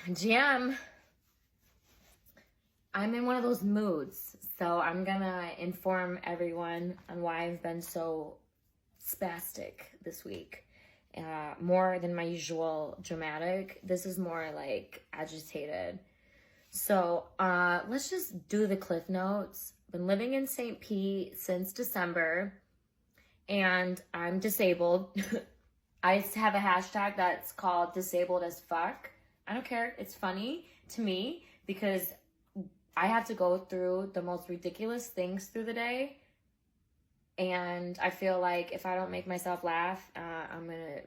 GM, I'm in one of those moods, so I'm gonna inform everyone on why I've been so spastic this week. More than my usual dramatic. This is more like agitated. So let's just do the cliff notes. Been living in St. Pete since December, and I'm disabled. I have a hashtag that's called disabledasfukk. I don't care. It's funny to me because I have to go through the most ridiculous things through the day. And I feel like if I don't make myself laugh, I'm going to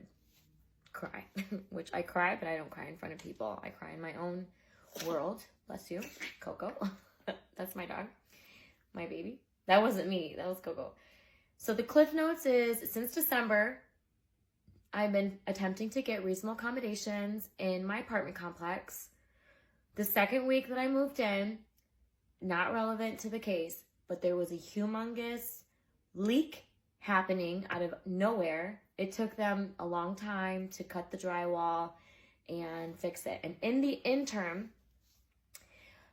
cry. Which I cry, but I don't cry in front of people. I cry in my own world. Bless you. Coco. That's my dog. My baby. That wasn't me. That was Coco. So the cliff notes is, since December, I've been attempting to get reasonable accommodations in my apartment complex. The second week that I moved in, not relevant to the case, but there was a humongous leak happening out of nowhere. It took them a long time to cut the drywall and fix it. And in the interim,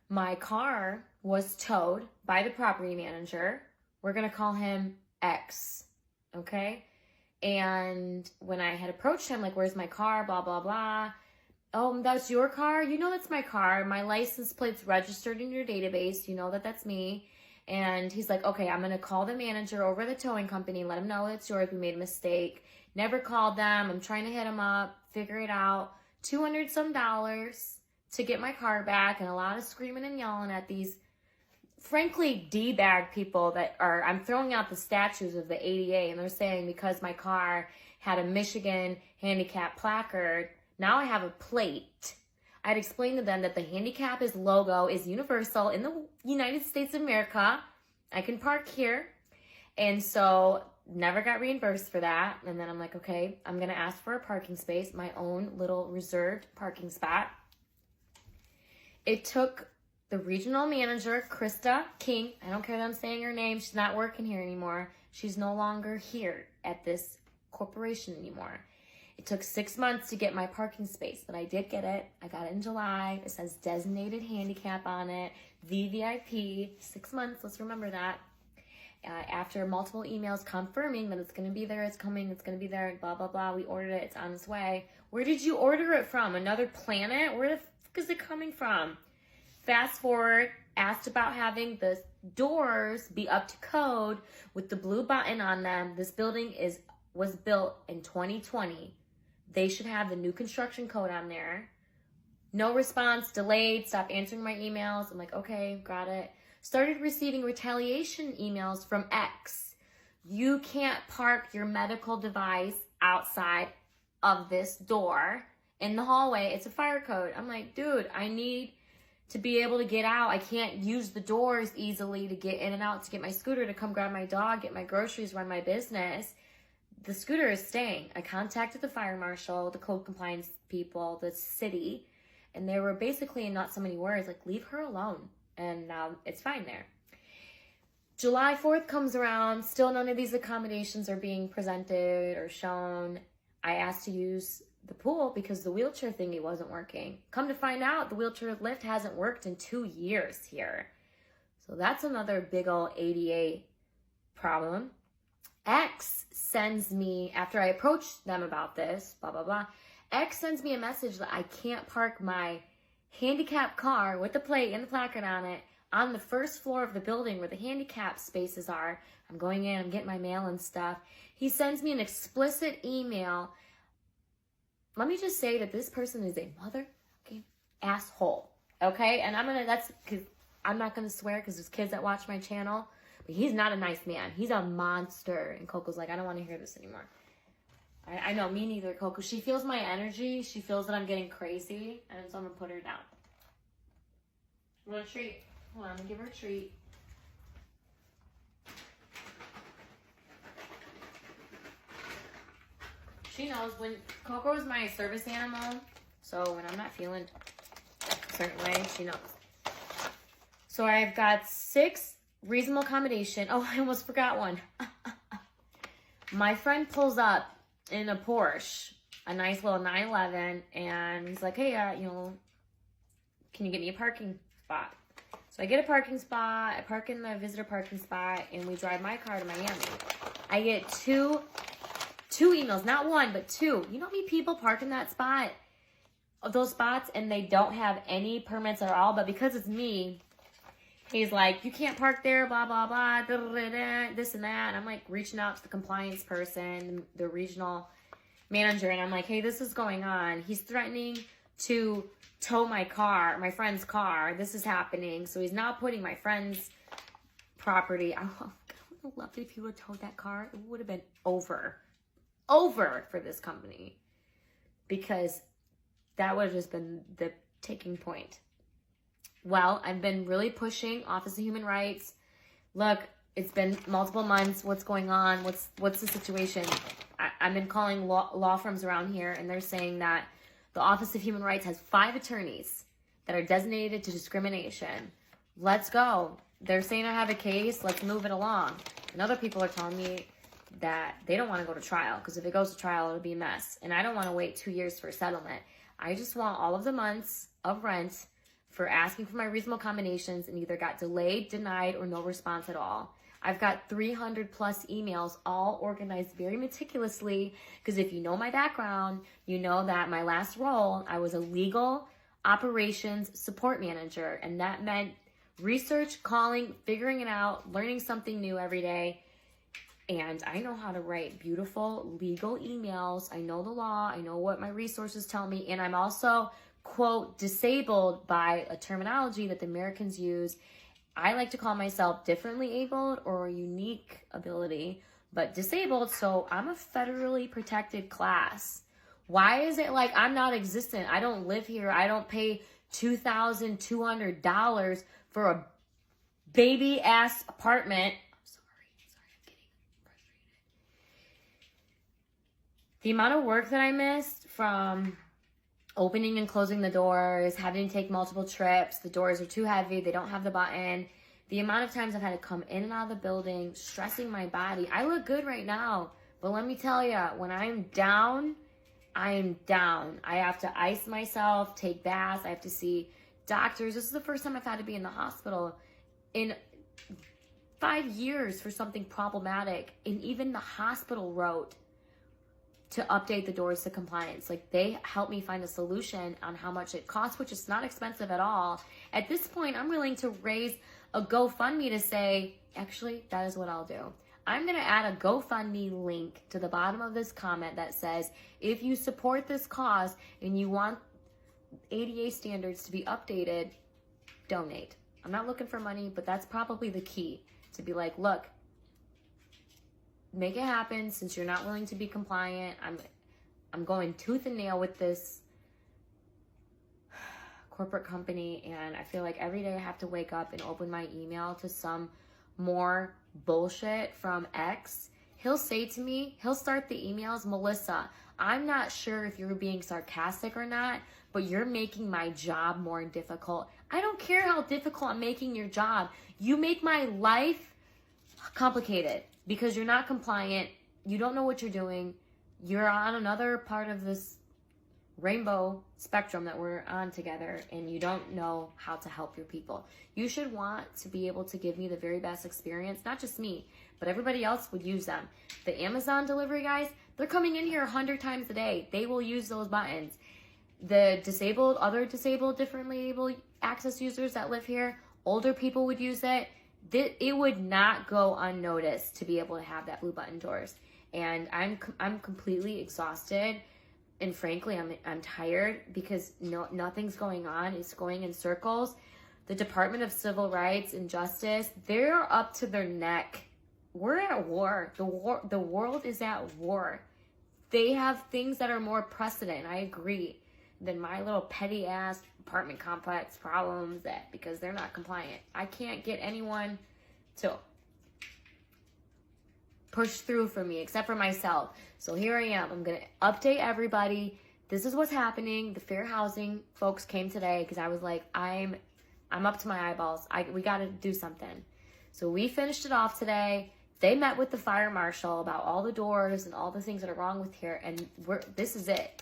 my car was towed by the property manager. We're going to call him X, okay? And when I had approached him, like, where's my car, blah, blah, blah. Oh, that's your car? You know that's my car. My license plate's registered in your database. You know that that's me. And he's like, okay, I'm going to call the manager over the towing company, let him know it's yours. We made a mistake. Never called them. I'm trying to hit him up, figure it out. $200 some to get my car back, and a lot of screaming and yelling at these frankly D-bag people that are, I'm throwing out the statues of the ADA, and they're saying because my car had a Michigan handicap placard, now I have a plate. I'd explained to them that the handicap's logo is universal in the United States of America. I can park here. And so never got reimbursed for that. And then I'm like, okay, I'm going to ask for a parking space, my own little reserved parking spot. It took the regional manager, Krista King, I don't care that I'm saying her name, she's not working here anymore. She's no longer here at this corporation anymore. It took 6 months to get my parking space, but I did get it. I got it in July. It says designated handicap on it, VVIP, 6 months, let's remember that. After multiple emails confirming that it's going to be there, it's coming, it's going to be there, blah, blah, blah. We ordered it, it's on its way. Where did you order it from? Another planet? Where the fuck is it coming from? Fast forward, asked about having the doors be up to code with the blue button on them. This building was built in 2020. They should have the new construction code on there. No response, delayed, stopped answering my emails. I'm like, okay, got it. Started receiving retaliation emails from X. You can't park your medical device outside of this door in the hallway. It's a fire code. I'm like, dude, I need to be able to get out. I can't use the doors easily to get in and out, to get my scooter, to come grab my dog, get my groceries, run my business. The scooter is staying. I contacted the fire marshal, the code compliance people, the city, and they were basically, in not so many words, like, leave her alone. And now it's fine there. July 4th comes around. Still none of these accommodations are being presented or shown. I asked to use the pool because the wheelchair thingy wasn't working. Come to find out, the wheelchair lift hasn't worked in 2 years here. So that's another big old ADA problem. X sends me, after I approached them about this, blah, blah, blah, X sends me a message that I can't park my handicapped car with the plate and the placard on it on the first floor of the building where the handicap spaces are. I'm going in, I'm getting my mail and stuff. He sends me an explicit email. Let me just say that this person is a motherfucking asshole, okay? And I'm not gonna swear because there's kids that watch my channel, but he's not a nice man. He's a monster. And Coco's like, I don't want to hear this anymore. I know, me neither, Coco. She feels my energy. She feels that I'm getting crazy, and so I'm gonna put her down. You want a treat? Hold on, I'm gonna give her a treat. She knows when Coco is my service animal, so when I'm not feeling a certain way, she knows. So I've got 6 reasonable accommodation. Oh, I almost forgot one. My friend pulls up in a Porsche, a nice little 911, and he's like, hey, can you get me a parking spot? So I get a parking spot, I park in the visitor parking spot, and we drive my car to Miami. I get two emails, not one, but two. You know how many people park in that spot, those spots, and they don't have any permits at all, but because it's me, he's like, you can't park there, blah, blah, blah, da, da, da, da, this and that. And I'm like reaching out to the compliance person, the regional manager, and I'm like, hey, this is going on. He's threatening to tow my car, my friend's car. This is happening. So he's not putting my friend's property. I would have loved it if he would have towed that car. It would have been over for this company, because that would have just been the taking point. Well, I've been really pushing Office of Human Rights. Look, it's been multiple months. What's going on? What's the situation? I've been calling law firms around here, and they're saying that the Office of Human Rights has 5 attorneys that are designated to discrimination. Let's go. They're saying I have a case. Let's move it along. And other people are telling me that they don't want to go to trial, because if it goes to trial, it'll be a mess. And I don't want to wait 2 years for a settlement. I just want all of the months of rent for asking for my reasonable accommodations, and either got delayed, denied, or no response at all. I've got 300 plus emails, all organized very meticulously, because if you know my background, you know that my last role, I was a legal operations support manager, and that meant research, calling, figuring it out, learning something new every day. And I know how to write beautiful legal emails. I know the law. I know what my resources tell me. And I'm also, quote, disabled by a terminology that the Americans use. I like to call myself differently abled or unique ability, but disabled, so I'm a federally protected class. Why is it like I'm not existent? I don't live here. I don't pay $2,200 for a baby-ass apartment. I'm sorry, I'm getting frustrated. The amount of work that I missed from opening and closing the doors, having to take multiple trips, the doors are too heavy, they don't have the button. The amount of times I've had to come in and out of the building, stressing my body. I look good right now, but let me tell you, when I'm down, I am down. I have to ice myself, take baths, I have to see doctors. This is the first time I've had to be in the hospital in 5 years for something problematic. And even the hospital wrote to update the doors to compliance. Like, they helped me find a solution on how much it costs, which is not expensive at all. At this point, I'm willing to raise a GoFundMe to say, actually, that is what I'll do. I'm going to add a GoFundMe link to the bottom of this comment that says, if you support this cause and you want ADA standards to be updated, donate. I'm not looking for money, but that's probably the key, to be like, look, make it happen. Since you're not willing to be compliant, I'm going tooth and nail with this corporate company, and I feel like every day I have to wake up and open my email to some more bullshit from X. He'll say to me, he'll start the emails, Melissa, I'm not sure if you're being sarcastic or not, but you're making my job more difficult. I don't care how difficult I'm making your job. You make my life complicated because you're not compliant. You don't know what you're doing. You're on another part of this rainbow spectrum that we're on together, and you don't know how to help your people. You should want to be able to give me the very best experience, not just me, but everybody else would use them. The Amazon delivery guys, they're coming in here 100 times a day. They will use those buttons. The disabled, other disabled, differently able access users that live here, older people would use it. It would not go unnoticed to be able to have that blue button doors. And I'm completely exhausted. And frankly, I'm tired because nothing's going on. It's going in circles. The Department of Civil Rights and Justice, they're up to their neck. We're at war. The world is at war. They have things that are more precedent, I agree, than my little petty ass apartment complex problems because they're not compliant. I can't get anyone to push through for me except for myself. So here I am. I'm going to update everybody. This is what's happening. The fair housing folks came today because I was like, I'm up to my eyeballs. We got to do something. So we finished it off today. They met with the fire marshal about all the doors and all the things that are wrong with here, and this is it.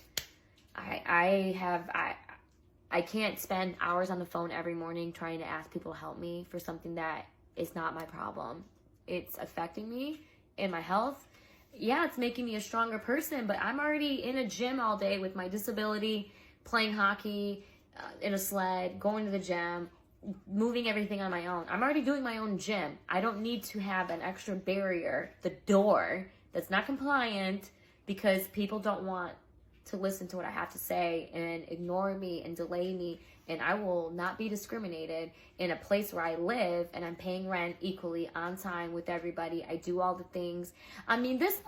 I I can't spend hours on the phone every morning trying to ask people to help me for something that is not my problem. It's affecting me and my health. Yeah, it's making me a stronger person, but I'm already in a gym all day with my disability, playing hockey, in a sled, going to the gym, moving everything on my own. I'm already doing my own gym. I don't need to have an extra barrier, the door, that's not compliant because people don't want to listen to what I have to say and ignore me and delay me. And I will not be discriminated in a place where I live and I'm paying rent equally on time with everybody. I do all the things. I mean, this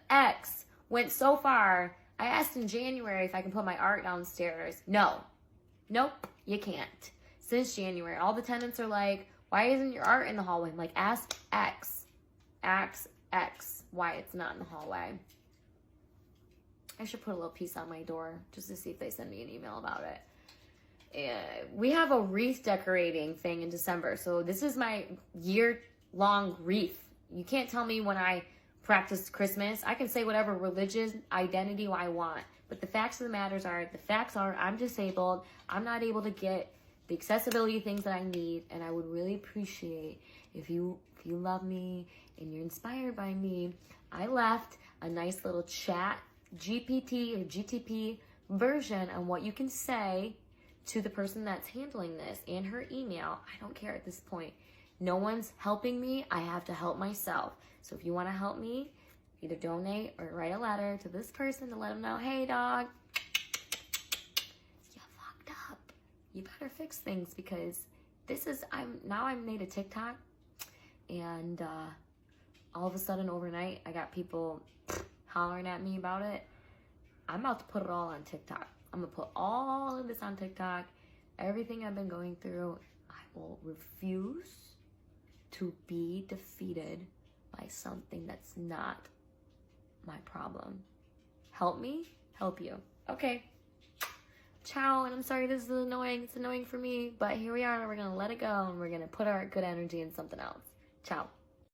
ex went so far. I asked in January if I can put my art downstairs. No. Nope, you can't. Since January, all the tenants are like, why isn't your art in the hallway? I'm like, ask X. Ask X why it's not in the hallway. I should put a little piece on my door just to see if they send me an email about it. We have a wreath decorating thing in December. So this is my year-long wreath. You can't tell me when I practice Christmas. I can say whatever religious identity I want. But the facts of the matters are, I'm disabled. I'm not able to get the accessibility things that I need. And I would really appreciate if you love me and you're inspired by me. I left a nice little chat GPT or GTP version on what you can say to the person that's handling this and her email. I don't care at this point. No one's helping me. I have to help myself. So if you want to help me, either donate or write a letter to this person to let them know, hey dog, you fucked up. You better fix things because I'm made a TikTok and all of a sudden overnight I got people hollering at me about it. I'm about to put it all on TikTok. I'm gonna put all of this on TikTok. Everything I've been going through, I will refuse to be defeated by something that's not my problem. Help me, help you. Okay. Ciao, and I'm sorry this is annoying. It's annoying for me, but here we are. We're gonna let it go and we're gonna put our good energy in something else. Ciao.